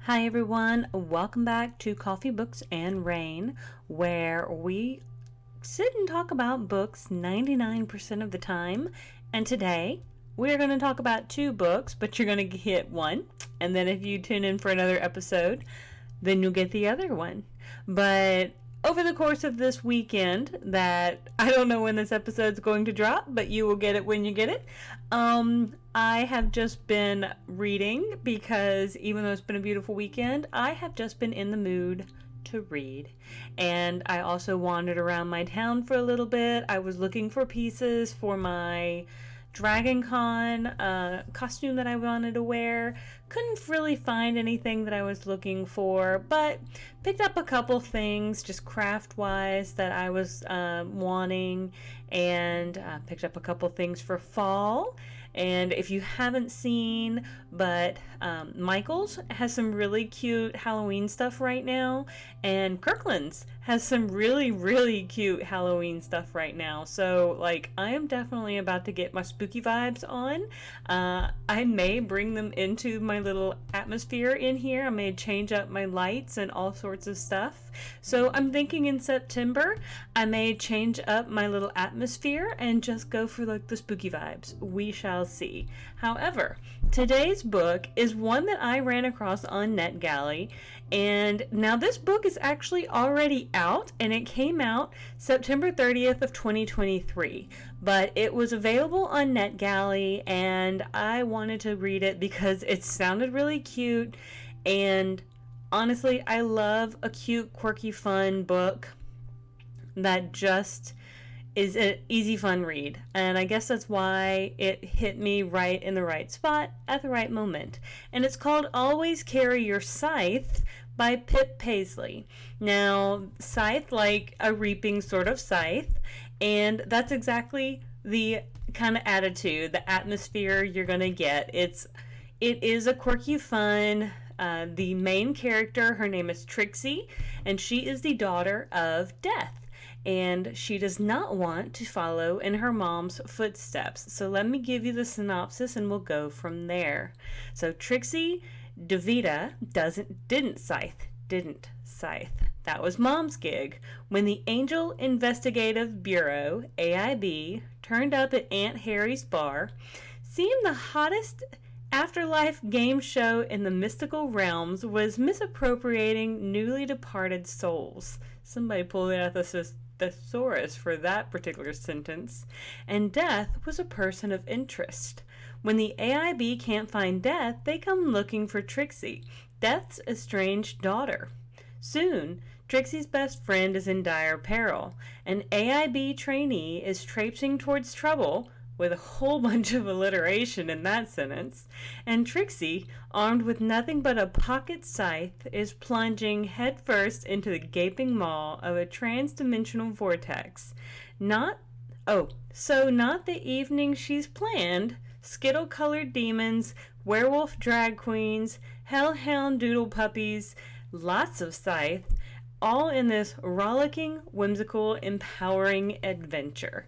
Hi everyone, welcome back to Coffee, Books, and Rain, where we sit and talk about books 99% of the time. And today we're going to talk about two books, but you're going to hit one. And then if you tune in for another episode, then you'll get the other one. But over the course of this weekend, that I don't know when this episode's going to drop, but you will get it when you get it. I have just been reading because even though it's been a beautiful weekend, I have just been in the mood to read. And I also wandered around my town for a little bit. I was looking for pieces for my Dragon Con costume that I wanted to wear. Couldn't really find anything that I was looking for, but picked up a couple things just craft wise that I was wanting, and picked up a couple things for fall. And if you haven't seen, but Michael's has some really cute Halloween stuff right now, and Kirkland's has some really cute Halloween stuff right now. So like, I am definitely about to get my spooky vibes on. I may bring them into my little atmosphere in here. I may change up my lights and all sorts of stuff. So I'm thinking in September I may change up my little atmosphere and just go for like the spooky vibes. We shall see. However, today's book is one that I ran across on NetGalley, and now this book is actually already out, and it came out September 30th of 2023, but it was available on NetGalley, and I wanted to read it because it sounded really cute. And honestly, I love a cute, quirky, fun book that just is an easy, fun read. And I guess that's why it hit me right in the right spot at the right moment. And it's called Always Carry Your Scythe by Paisley. Now, scythe, like a reaping sort of scythe, and that's exactly the kind of attitude, the atmosphere you're gonna get. It is a quirky, fun. The main character, her name is Trixie, and she is the daughter of Death. And she does not want to follow in her mom's footsteps. So let me give you the synopsis and we'll go from there. So Trixie DeVita didn't scythe. That was mom's gig. When the Angel Investigative Bureau, AIB, turned up at Aunt Harry's bar, seemed the hottest afterlife game show in the mystical realms was misappropriating newly departed souls. Somebody pulled out the thesaurus for that particular sentence. And Death was a person of interest. When the AIB can't find Death, they come looking for Trixie, Death's estranged daughter. Soon, Trixie's best friend is in dire peril. An AIB trainee is traipsing towards trouble, with a whole bunch of alliteration in that sentence, and Trixie, armed with nothing but a pocket scythe, is plunging headfirst into the gaping maw of a trans-dimensional vortex. Not the evening she's planned. Skittle-colored demons, werewolf drag queens, hellhound doodle puppies, lots of scythe, all in this rollicking, whimsical, empowering adventure.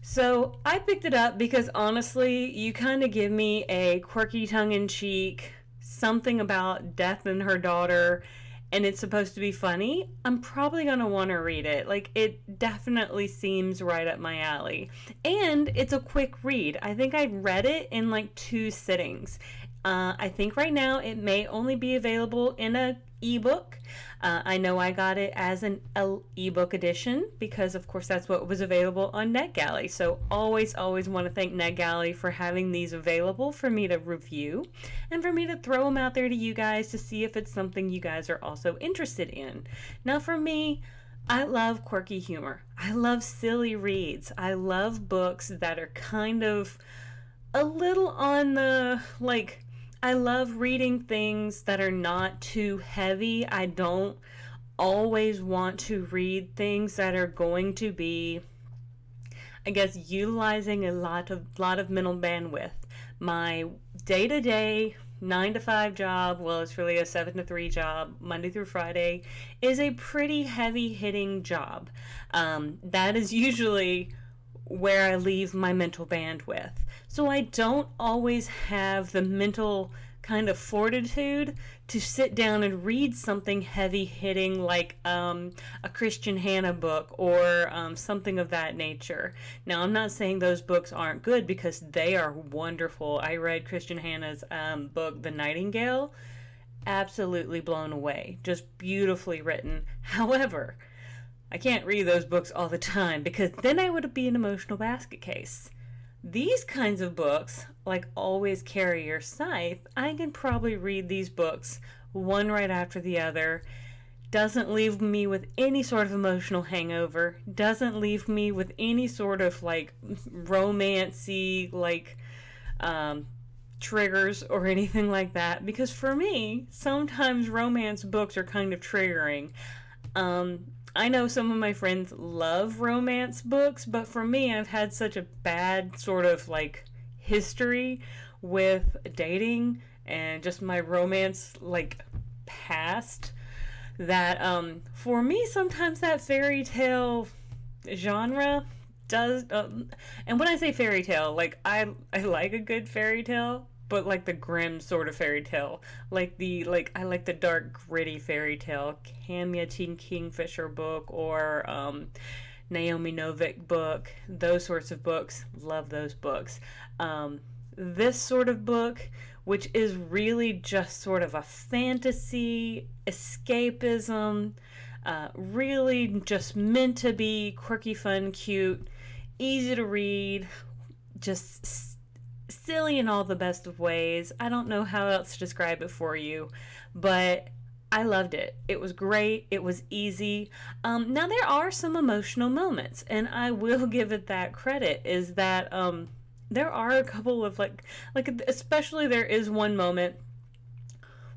So I picked it up because honestly, you kind of give me a quirky tongue-in-cheek, something about Death and her daughter, and it's supposed to be funny. I'm probably going to want to read it. Like, it definitely seems right up my alley. And it's a quick read. I think I read it in like 2 sittings. I think right now it may only be available in a ebook. I know I got it as an ebook edition because of course that's what was available on NetGalley. So always want to thank NetGalley for having these available for me to review and for me to throw them out there to you guys to see if it's something you guys are also interested in. Now for me, I love quirky humor. I love silly reads. I love books that are kind of a little on the like, I love reading things that are not too heavy. I don't always want to read things that are going to be, I guess, utilizing a lot of mental bandwidth. My day-to-day 9-to-5 job, well, it's really a 7-to-3 job, Monday through Friday, is a pretty heavy-hitting job. That is usually where I leave my mental bandwidth. So I don't always have the mental kind of fortitude to sit down and read something heavy hitting like a Christian Hannah book or something of that nature. Now, I'm not saying those books aren't good, because they are wonderful. I read Christian Hannah's book, The Nightingale. Absolutely blown away. Just beautifully written. However, I can't read those books all the time, because then I would be an emotional basket case. These kinds of books, like Always Carry Your Scythe, I can probably read these books one right after the other. Doesn't leave me with any sort of emotional hangover. Doesn't leave me with any sort of like romancy, like triggers or anything like that. Because for me, sometimes romance books are kind of triggering. I know some of my friends love romance books, but for me, I've had such a bad sort of like history with dating and just my romance like past, that for me, sometimes that fairy tale genre does and when I say fairy tale, like I like a good fairy tale, but like the grim sort of fairy tale, like I like the dark gritty fairy tale, Camia Teen Kingfisher book, or Naomi Novik book, those sorts of books. Love those books. This sort of book, which is really just sort of a fantasy escapism, really just meant to be quirky, fun, cute, easy to read, just silly in all the best of ways. I don't know how else to describe it for you, but I loved it. It was great. It was easy. Now there are some emotional moments, and I will give it that credit, is that there are a couple of like especially there is one moment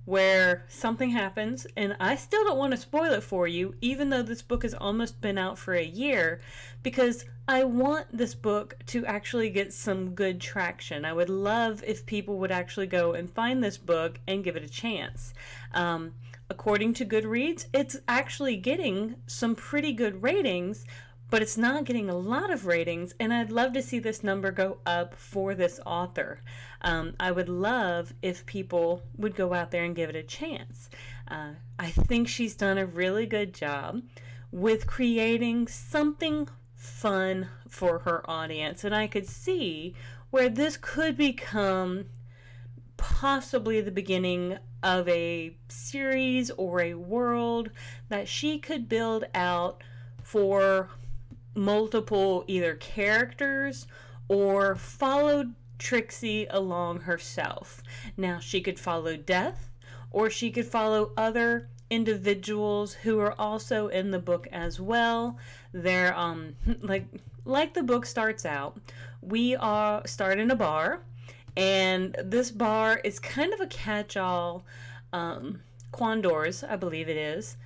where something happens, and I still don't want to spoil it for you, even though this book has almost been out for a year, because I want this book to actually get some good traction. I would love if people would actually go and find this book and give it a chance. According to Goodreads, it's actually getting some pretty good ratings, but it's not getting a lot of ratings, and I'd love to see this number go up for this author. I would love if people would go out there and give it a chance. I think she's done a really good job with creating something fun for her audience, and I could see where this could become possibly the beginning of a series or a world that she could build out for multiple either characters, or follow Trixie along herself. Now, she could follow Death, or she could follow other individuals who are also in the book as well. They're like the book starts out, we start in a bar, and this bar is kind of a catch-all, Quandor's, I believe it is,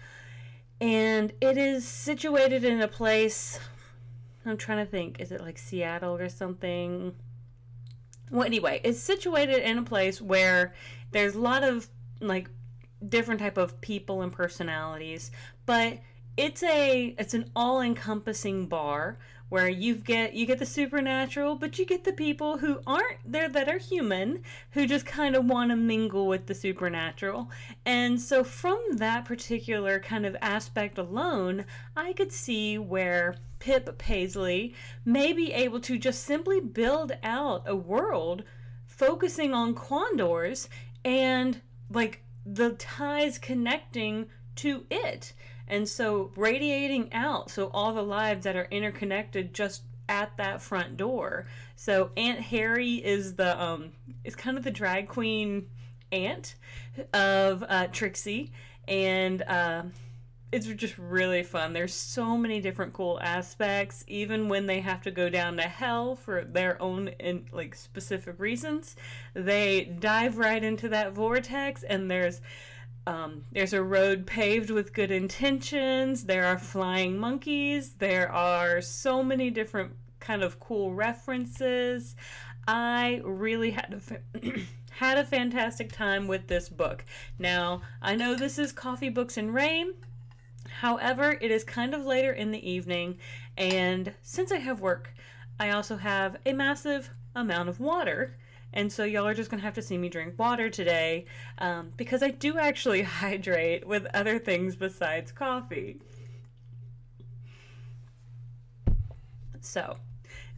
and it is situated in a place, I'm trying to think, is it like Seattle or something? Well, anyway, it's situated in a place where there's a lot of like different type of people and personalities, but it's an all-encompassing bar where you get the supernatural, but you get the people who aren't there, that are human, who just kind of want to mingle with the supernatural. And so from that particular kind of aspect alone, I could see where Pip Paisley may be able to just simply build out a world focusing on Quandors and like the ties connecting to it. And so radiating out, so all the lives that are interconnected just at that front door. So Aunt Harry is is kind of the drag queen aunt of Trixie, and it's just really fun. There's so many different cool aspects, even when they have to go down to hell for their own like specific reasons. They dive right into that vortex, and there's a road paved with good intentions. There are flying monkeys. There are so many different kind of cool references. I really had a fantastic time with this book. Now, I know this is Coffee, Books, and Rain. However, it is kind of later in the evening, and since I have work, I also have a massive amount of water. And so y'all are just going to have to see me drink water today, because I do actually hydrate with other things besides coffee. So,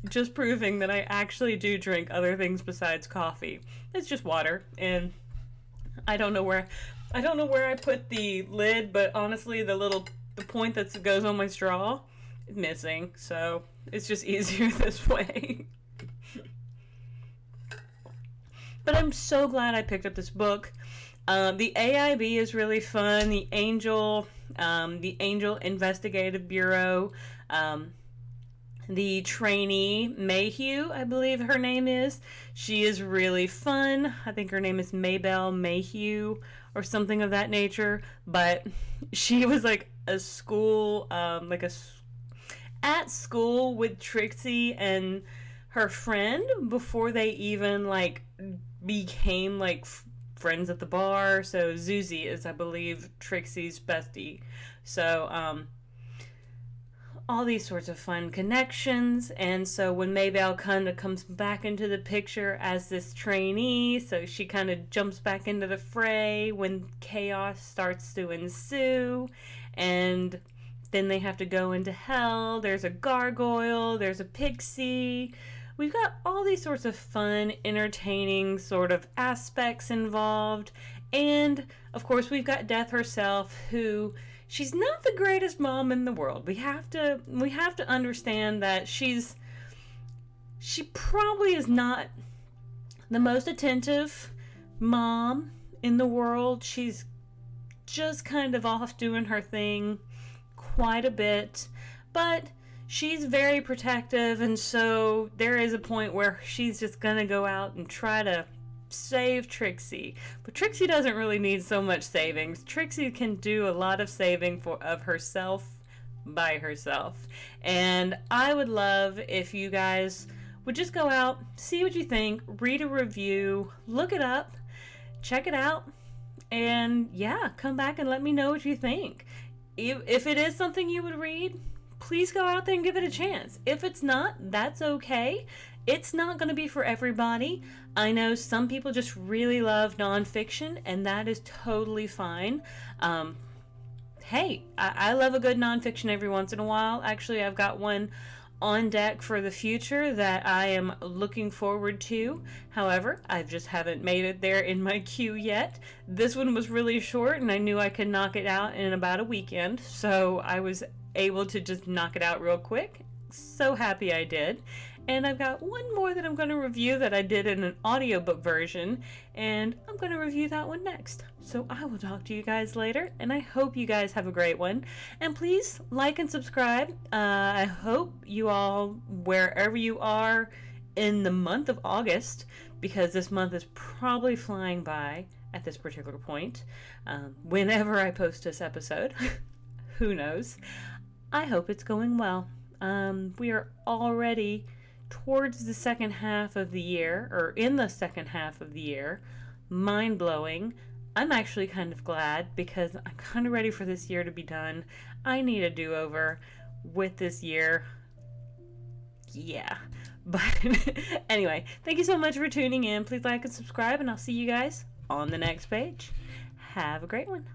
just proving that I actually do drink other things besides coffee. It's just water, and I don't know where I put the lid, but honestly, the point that goes on my straw is missing, so it's just easier this way. But I'm so glad I picked up this book. The AIB is really fun. The Angel Investigative Bureau. The trainee, Mayhew, I believe her name is. She is really fun. I think her name is Maybelle Mayhew or something of that nature. But she was like at school with Trixie and her friend before they even like became like friends at the bar. So Zuzi is, I believe, Trixie's bestie. So all these sorts of fun connections. And so when Maybelle kind of comes back into the picture as this trainee, so she kind of jumps back into the fray when chaos starts to ensue, and then they have to go into hell. There's a gargoyle, there's a pixie. We've got all these sorts of fun, entertaining sort of aspects involved. And of course we've got Death herself, who she's not the greatest mom in the world. We have to understand that she probably is not the most attentive mom in the world. She's just kind of off doing her thing quite a bit, but she's very protective, and so there is a point where she's just gonna go out and try to save Trixie. But Trixie doesn't really need so much savings. Trixie can do a lot of saving of herself by herself. And I would love if you guys would just go out, see what you think, read a review, look it up, check it out, and yeah, come back and let me know what you think. If it is something you would read, please go out there and give it a chance. If it's not, that's okay. It's not going to be for everybody. I know some people just really love nonfiction, and that is totally fine. Hey, I love a good nonfiction every once in a while. Actually, I've got one on deck for the future that I am looking forward to. However, I just haven't made it there in my queue yet. This one was really short, and I knew I could knock it out in about a weekend, so I was able to just knock it out real quick. So happy I did. And I've got one more that I'm going to review that I did in an audiobook version, and I'm going to review that one next. So I will talk to you guys later, and I hope you guys have a great one. And please like and subscribe. I hope you all, wherever you are in the month of August, because this month is probably flying by at this particular point, whenever I post this episode, who knows, I hope it's going well. We are already towards the second half of the year, or in the second half of the year. Mind-blowing. I'm actually kind of glad, because I'm kind of ready for this year to be done. I need a do-over with this year. Yeah. But anyway, thank you so much for tuning in. Please like and subscribe, and I'll see you guys on the next page. Have a great one.